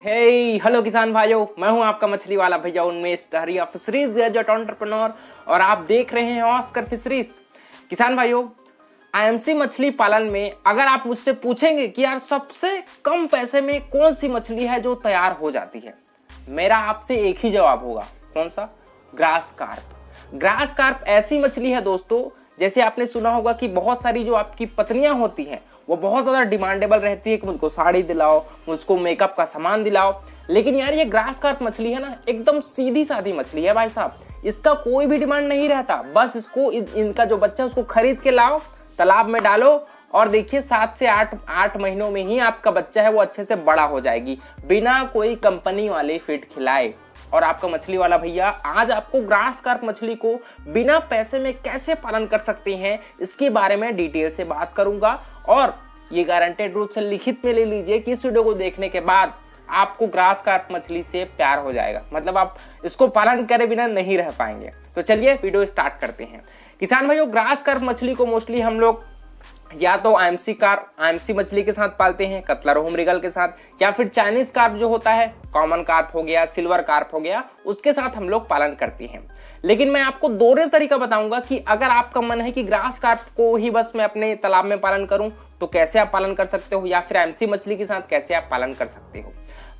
Hello किसान भाइयों, मैं हूं आपका मछली वाला भैया उन्मेष टहरिया फिशरीज ग्रेजुएट एंटरप्रेन्योर और आप देख रहे हैं ऑस्कर फिशरीज। किसान भाइयों, आईएमसी मछली पालन में अगर आप मुझसे पूछेंगे कि यार सबसे कम पैसे में कौन सी मछली है जो तैयार हो जाती है, मेरा आपसे एक ही जवाब होगा, कौन सा? Grass carp. ग्रास कार्प ऐसी मछली है दोस्तों, जैसे आपने सुना होगा कि बहुत सारी जो आपकी पत्नियां होती हैं वो बहुत ज्यादा डिमांडेबल रहती है कि मुझको साड़ी दिलाओ, मुझको मेकअप का सामान दिलाओ। लेकिन यार ये ग्रास कार्प मछली है ना, एकदम सीधी सादी मछली है भाई साहब। इसका कोई भी डिमांड नहीं रहता, बस इसको इनका जो बच्चा है उसको खरीद के लाओ, तालाब में डालो और देखिए 7 से 8 महीनों में ही आपका बच्चा है वो अच्छे से बड़ा हो जाएगी, बिना कोई कंपनी वाले फीड खिलाए। और आपका मछली वाला भैया आज आपको ग्रास कार्प मछली को बिना पैसे में कैसे पालन कर सकते हैं इसके बारे में डिटेल से बात करूंगा। और ये गारंटेड रूप से लिखित में ले लीजिए कि इस वीडियो को देखने के बाद आपको ग्रास कार्प मछली से प्यार हो जाएगा, मतलब आप इसको पालन करे बिना नहीं रह पाएंगे। तो चलिए वीडियो स्टार्ट करते हैं। किसान भाइयों, ग्रास कार्प मछली को मोस्टली हम लोग या तो आईएमसी मछली के साथ पालते हैं, कतला रोहू मृगल के साथ, या फिर चाइनीज कार्प जो होता है, कॉमन कार्प हो गया, सिल्वर कार्प हो गया, उसके साथ हम लोग पालन करते हैं। लेकिन मैं आपको दोनों तरीका बताऊंगा कि अगर आपका मन है कि ग्रास कार्प को ही बस मैं अपने तालाब में पालन करूं तो कैसे आप पालन कर सकते हो, या फिर आईएमसी मछली के साथ कैसे आप पालन कर सकते हो।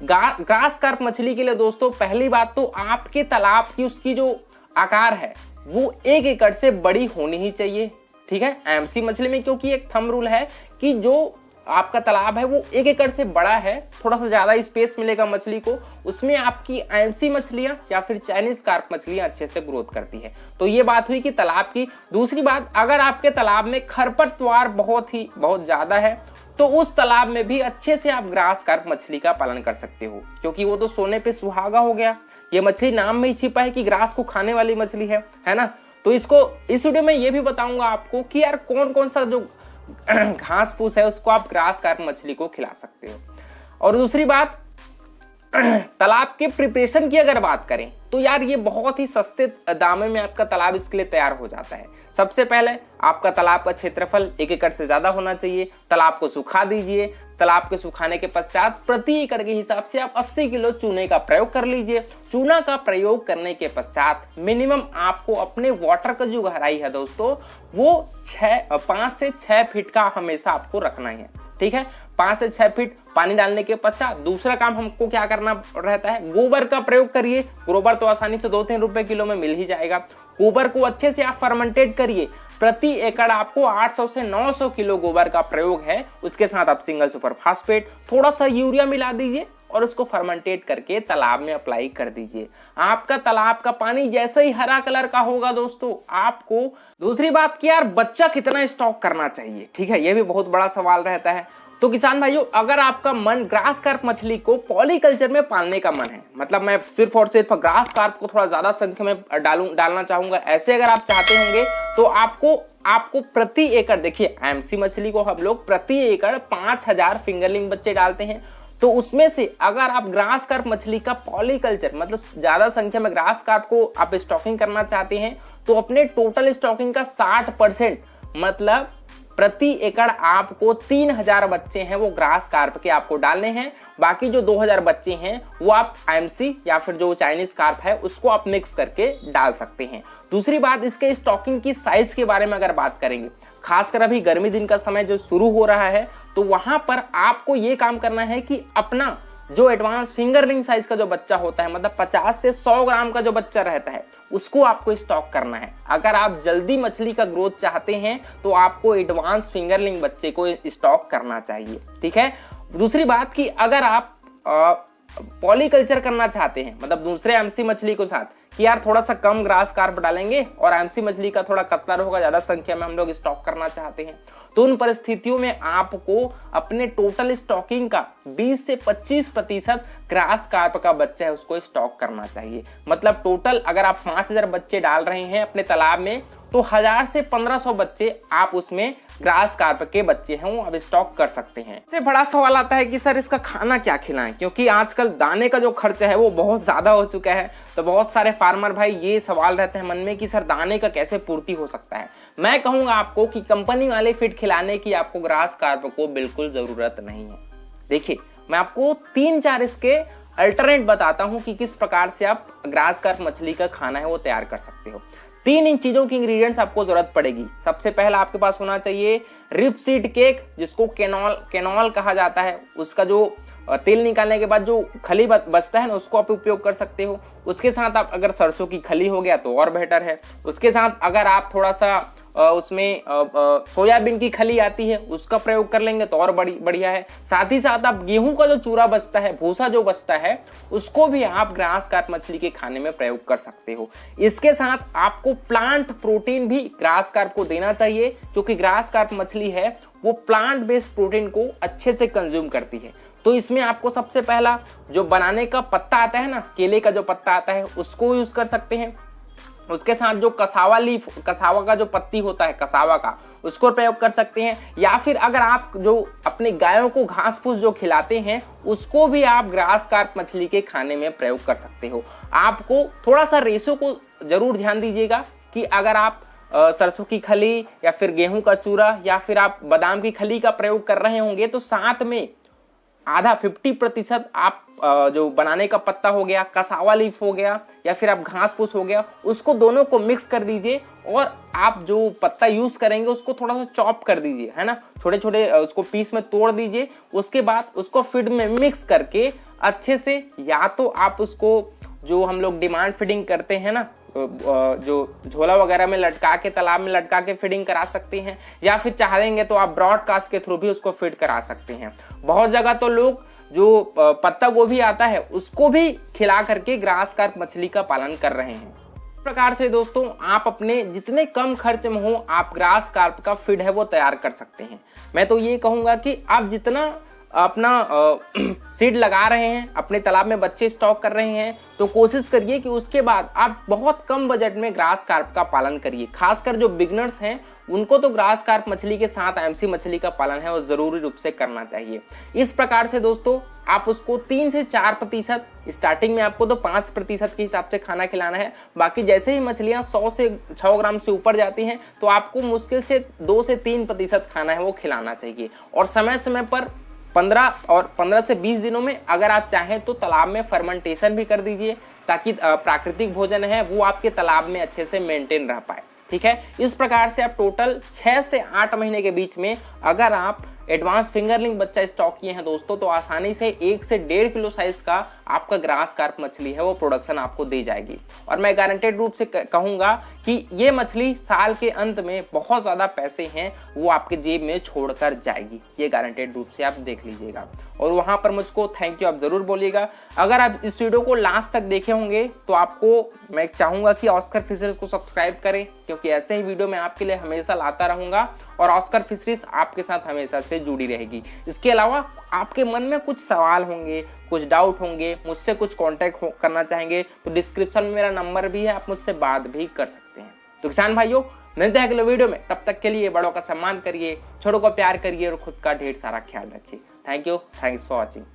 ग्रास कार्प मछली के लिए दोस्तों पहली बात तो आपके तालाब की उसकी जो आकार है वो 1 एकड़ से बड़ी होनी ही चाहिए, ठीक है। आईएमसी मछली में क्योंकि एक थंब रूल है कि जो आपका तालाब है वो 1 एकड़ से बड़ा है, थोड़ा सा ज्यादा स्पेस मिलेगा मछली को, उसमें आपकी आईएमसी मछलियां या फिर चाइनीज कार्प मछलियां अच्छे से ग्रोथ करती है। तो ये बात हुई कि तालाब की। दूसरी बात, अगर आपके तालाब में खरपतवार बहुत ज्यादा है तो उस तालाब में भी अच्छे से आप ग्रास कार्प मछली का पालन कर सकते हो, क्योंकि वो तो सोने पे सुहागा हो गया। ये मछली नाम में ही छिपा है कि ग्रास को खाने वाली मछली है ना। तो इसको इस वीडियो में ये भी बताऊंगा आपको कि यार कौन कौन सा जो घास फूस है उसको आप ग्रास कार्प मछली को खिला सकते हो। और दूसरी बात, तालाब के प्रिपरेशन की अगर बात करें तो यार ये बहुत ही सस्ते दामों में आपका तालाब इसके लिए तैयार हो जाता है। सबसे पहले आपका तालाब का क्षेत्रफल 1 एकड़ से ज्यादा होना चाहिए। तालाब को सुखा दीजिए। तालाब के सुखाने के पश्चात प्रति एकड़ के हिसाब से आप 80 किलो चूने का प्रयोग कर लीजिए। चूना का प्रयोग करने के पश्चात मिनिमम आपको अपने वाटर का जो गहराई है दोस्तों वो 5 से 6 फीट का हमेशा आपको रखना है, ठीक है। 5 से 6 फीट पानी डालने के पश्चात दूसरा काम हमको क्या करना रहता है, गोबर का प्रयोग करिए। गोबर तो आसानी से 2-3 रुपए किलो में मिल ही जाएगा। गोबर को अच्छे से आप फर्मेंटेट करिए। प्रति एकड़ आपको 800 से 900 किलो गोबर का प्रयोग है। उसके साथ आप सिंगल सुपर फास्फेट, थोड़ा सा यूरिया मिला दीजिए और उसको फर्मेंटेट करके तालाब में अप्लाई कर दीजिए। आपका तालाब का पानी जैसे ही हरा कलर का होगा दोस्तों आपको। दूसरी बात कि यार बच्चा कितना स्टॉक करना चाहिए, ठीक है, यह भी बहुत बड़ा सवाल रहता है। तो किसान भाइयों, अगर आपका मन ग्रास कार्प मछली को पॉलीकल्चर में पालने का मन है, मतलब मैं सिर्फ और सिर्फ ग्रास कार्प को थोड़ा ज्यादा संख्या में डालना चाहूंगा, ऐसे अगर आप चाहते होंगे तो आपको प्रति एकड़, देखिए आईएमसी मछली को हम लोग प्रति एकड़ 5000 फिंगरलिंग बच्चे डालते हैं। तो उसमें से अगर आप ग्रास कार्प मछली का पॉलीकल्चर, मतलब ज्यादा संख्या में ग्रास कार्प को आप स्टॉकिंग करना चाहते हैं तो अपने टोटल स्टॉकिंग का 60%, मतलब प्रति एकड़ आपको 3000 बच्चे हैं वो ग्रास कार्प के आपको डालने हैं। बाकी जो 2000 बच्चे हैं वो आप आईएमसी या फिर जो चाइनीज कार्प है उसको आप मिक्स करके डाल सकते हैं। दूसरी बात, इसके स्टॉकिंग की साइज के बारे में अगर बात करेंगे, खासकर अभी गर्मी दिन का समय जो शुरू हो रहा है तो वहां पर आपको ये काम करना है कि अपना जो एडवांस फिंगरलिंग साइज का जो बच्चा होता है, मतलब 50 से 100 ग्राम का जो बच्चा रहता है उसको आपको स्टॉक करना है। अगर आप जल्दी मछली का ग्रोथ चाहते हैं तो आपको एडवांस फिंगरलिंग बच्चे को स्टॉक करना चाहिए, ठीक है। दूसरी बात कि अगर आप पॉलीकल्चर करना चाहते हैं, मतलब दूसरे आईएमसी मछली के साथ कि यार थोड़ा सा कम ग्रास कार्प डालेंगे और आईएमसी मछली का थोड़ा कतला होगा, ज्यादा संख्या में हम लोग स्टॉक करना चाहते हैं, तो उन परिस्थितियों में आपको अपने टोटल स्टॉकिंग का 20 से 25% ग्रास कार्प का बच्चा है उसको स्टॉक करना चाहिए। मतलब टोटल अगर आप 5000 बच्चे डाल रहे हैं अपने तालाब में तो 1000 से 1500 बच्चे आप उसमें ग्रास कार्प के बच्चे हैं वो आप स्टॉक कर सकते हैं। इससे बड़ा सवाल आता है कि सर इसका खाना क्या खिलाएं, क्योंकि आजकल दाने का जो खर्चा है वो बहुत ज्यादा हो चुका है। तो बहुत सारे फार्मर भाई ये सवाल रहते हैं मन में कि सर दाने का कैसे पूर्ति हो सकता है। मैं कहूंगा आपको कि कंपनी वाले फीड खिलाने की आपको ग्रास कार्प को बिल्कुल जरूरत नहीं है। देखिए मैं आपको 3-4 इसके अल्टरनेट बताता हूं कि किस प्रकार से आप ग्रास कार्प मछली का खाना है वो तैयार कर सकते हो। 3 इन चीजों की इंग्रेडिएंट्स आपको जरूरत पड़ेगी। सबसे पहला आपके पास होना चाहिए रिप सीड केक, जिसको केनॉल कहा जाता है। उसका जो तेल निकालने के बाद जो खली बचता है ना, उसको आप उपयोग कर सकते हो। उसके साथ आप अगर सरसों की खली हो गया तो और बेहतर है। उसके साथ अगर आप थोड़ा सा उसमें सोयाबीन की खली आती है उसका प्रयोग कर लेंगे तो और बढ़िया है। साथ ही साथ आप गेहूं का जो चूरा बचता है, भूसा जो बचता है, उसको भी आप ग्रास कार्प मछली के खाने में प्रयोग कर सकते हो। इसके साथ आपको प्लांट प्रोटीन भी ग्रास कार्प को देना चाहिए, क्योंकि ग्रास कार्प मछली है वो प्लांट बेस्ड प्रोटीन को अच्छे से कंज्यूम करती है। तो इसमें आपको सबसे पहला जो बनाने का पत्ता आता है ना, केले का जो पत्ता आता है, उसको यूज कर सकते हैं। उसके साथ जो कसावा का जो पत्ती होता है कसावा का, उसको प्रयोग कर सकते हैं। या फिर अगर आप जो अपने गायों को घास फूस जो खिलाते हैं, उसको भी आप ग्रास कार्प मछली के खाने में प्रयोग कर सकते हो। आपको थोड़ा सा रेशो को जरूर ध्यान दीजिएगा कि अगर आप सरसों की खली या फिर गेहूं का चूरा या फिर आप बादाम की खली का प्रयोग कर रहे होंगे तो साथ में आधा 50% आप जो बनाने का पत्ता हो गया, कसावा लीफ हो गया या फिर आप घास फूस हो गया, उसको दोनों को मिक्स कर दीजिए। और आप जो पत्ता यूज करेंगे उसको थोड़ा सा चॉप कर दीजिए, है ना, छोटे छोटे उसको पीस में तोड़ दीजिए। उसके बाद उसको फीड में मिक्स करके अच्छे से, या तो आप उसको जो हम लोग डिमांड फीडिंग करते हैं ना, जो झोला वगैरह में लटका के, तालाब में लटका के फीडिंग करा सकते हैं, या फिर चाहेंगे तो आप ब्रॉडकास्ट के थ्रू भी उसको फीड करा सकते हैं। बहुत जगह तो लोग जो पत्ता गोभी आता है उसको भी खिला करके ग्रास कार्प मछली का पालन कर रहे हैं। इस प्रकार से दोस्तों आप अपने जितने कम खर्च में हो आप ग्रास कार्प का फीड है वो तैयार कर सकते हैं। मैं तो ये कहूंगा कि आप जितना अपना सीड लगा रहे हैं, अपने तालाब में बच्चे स्टॉक कर रहे हैं, तो कोशिश करिए कि उसके बाद आप बहुत कम बजट में ग्रास कार्प का पालन करिए। खासकर जो बिगनर्स हैं उनको तो ग्रास कार्प मछली के साथ एमसी मछली का पालन है वो जरूरी रूप से करना चाहिए। इस प्रकार से दोस्तों आप उसको 3 से 4%, स्टार्टिंग में आपको तो 5% के हिसाब से खाना खिलाना है। बाकी जैसे ही मछलियां 100 से 6 ग्राम से ऊपर जाती हैं तो आपको मुश्किल से 2 से 3% खाना है वो खिलाना चाहिए। और समय समय पर 15 से 20 दिनों में अगर आप चाहें तो तालाब में फर्मेंटेशन भी कर दीजिए, ताकि प्राकृतिक भोजन है वो आपके तालाब में अच्छे से मेंटेन रह पाए। ठीक है, इस प्रकार से आप टोटल 6 से 8 महीने के बीच में अगर आप एडवांस फिंगरलिंग बच्चा स्टॉक किए हैं दोस्तों, तो आसानी से 1 से 1.5 किलो साइज का आपका ग्रास कार्प मछली है वो प्रोडक्शन आपको दे जाएगी। और मैं गारंटेड रूप से कहूंगा कि ये मछली साल के अंत में बहुत ज्यादा पैसे हैं वो आपके जेब में छोड़कर जाएगी। ये गारंटेड रूप से आप देख लीजिएगा। और वहां पर मुझको थैंक यू आप जरूर बोलिएगा। अगर आप इस वीडियो को लास्ट तक देखे होंगे तो आपको मैं चाहूंगा कि ऑस्कर फिशरीज को सब्सक्राइब करें, क्योंकि ऐसे ही वीडियो मैं आपके लिए हमेशा लाता रहूंगा और ऑस्कर फिशरीज आपके साथ हमेशा से जुड़ी रहेगी। इसके अलावा आपके मन में कुछ सवाल होंगे, कुछ डाउट होंगे, मुझसे कुछ कांटेक्ट करना चाहेंगे तो डिस्क्रिप्शन में मेरा नंबर भी है, आप मुझसे बात भी कर सकते हैं। तो किसान भाइयों मिलते हैं अगले वीडियो में, तब तक के लिए बड़ों का सम्मान करिए, छोटों को प्यार करिए और खुद का ढेर सारा ख्याल रखिए। Thank you, thanks for watching.